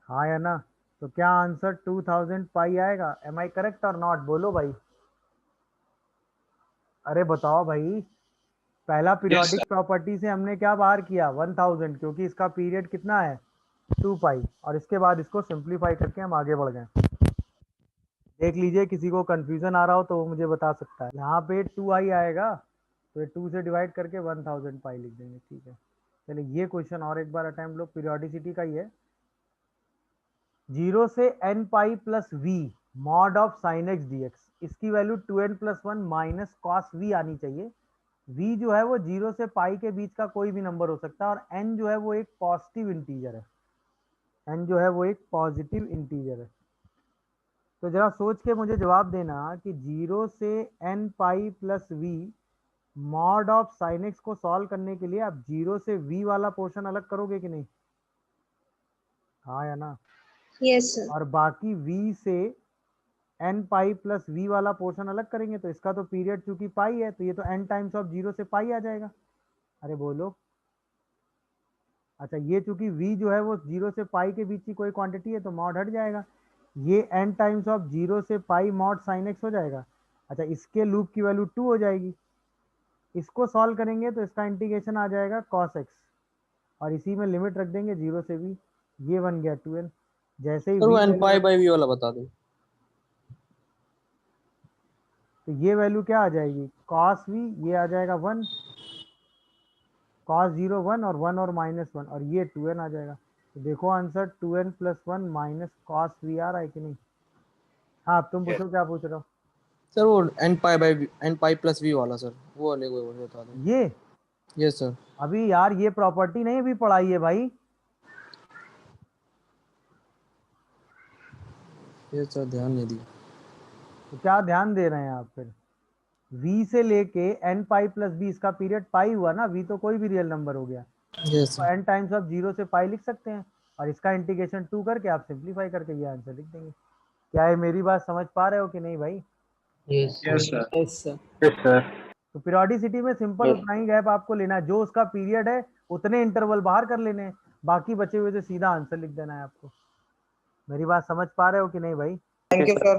हाँ या ना? तो क्या आंसर 2000 पाई आएगा? एम आई करेक्ट और नॉट? बोलो भाई। अरे बताओ भाई। पहला पीरियोडिक sir. प्रॉपर्टी से हमने क्या बाहर किया? 1000, क्योंकि इसका पीरियड कितना है? 2 पाई। और इसके बाद इसको सिंप्लीफाई करके हम आगे बढ़ गए। देख लीजिए, किसी को कंफ्यूजन आ रहा हो तो वो मुझे बता सकता है। यहाँ पे 2i आएगा तो ये 2 से डिवाइड करके 1000 पाई लिख देंगे। ठीक है, चलिए ये क्वेश्चन और एक बार अटेम्प्ट लो, पीरियोडिसिटी का ही है। 0 से n pi plus v mod of sine x D X, इसकी value 2n plus 1 minus cos v आनी चाहिए। v जो है वो 0 से पाई के बीच का कोई भी नंबर हो सकता है, और n जो है वो एक पॉजिटिव इंटीजर है। n जो है वो एक पॉजिटिव इंटीजर है। तो जरा सोच के मुझे जवाब देना कि 0 से n pi plus v mod of sine x को सॉल्व करने के लिए आप 0 से v वाला पोर्शन अलग करोगे कि नहीं? हाँ या ना? Yes sir. और बाकी v से n पाई प्लस v वाला पोर्शन अलग करेंगे, तो इसका तो पीरियड चूंकि पाई है तो ये तो n टाइम्स ऑफ 0 से पाई आ जाएगा। अरे बोलो। अच्छा, ये चूंकि v जो है वो 0 से पाई के बीच की कोई क्वांटिटी है तो मॉड हट जाएगा। ये n टाइम्स ऑफ 0 से पाई मॉड साइन एक्स हो जाएगा। अच्छा, इसके लूप की वैल्यू 2 हो जाएगी। इसको सॉल्व करेंगे तो इसका इंटीग्रेशन आ जाएगा cos x, और इसी में लिमिट रख देंगे 0 से v। ये बन गया 2n। जैसे ही सर वो v n pi value, by v वाला बता दो। तो ये वैल्यू क्या आ जाएगी? cos v, ये आ जाएगा 1, cos 0 1 और 1 और माइनस 1, और ये 2n आ जाएगा। तो देखो answer 2n plus 1 minus cos V आ रहा है कि नहीं? हाँ, अब तुम पूछो, क्या पूछ रहे हो? सर वो n pi by n pi plus v वाला सर, वो वाले को बता दो। ये यस सर। अभी यार ये प्रॉपर्टी नहीं अभी पढ़ाई है भाई। यस सर, ध्यान नहीं दिया। तो क्या ध्यान दे रहे हैं आप फिर? v से लेके n पाई प्लस b, इसका पीरियड पाई हुआ ना, v तो कोई भी रियल नंबर हो गया, यस तो n टाइम्स ऑफ 0 से पाई लिख सकते हैं, और इसका इंटीग्रेशन 2 करके आप सिंप्लीफाई करके ये आंसर लिख देंगे। क्या है, मेरी बात समझ पा रहे हो कि नहीं भाई? Yes, sir. Yes sir. Yes, sir. तो पीरियोडिसिटी में सिंपल Yes. उतना ही गैप आपको लेना है, जो उसका पीरियड है उतने इंटरवल बाहर कर लेने हैं, बाकी बचे हुए से सीधा आंसर लिख देना है आपको। मेरी बात समझ पा रहे हो कि नहीं भाई? Thank you, sir.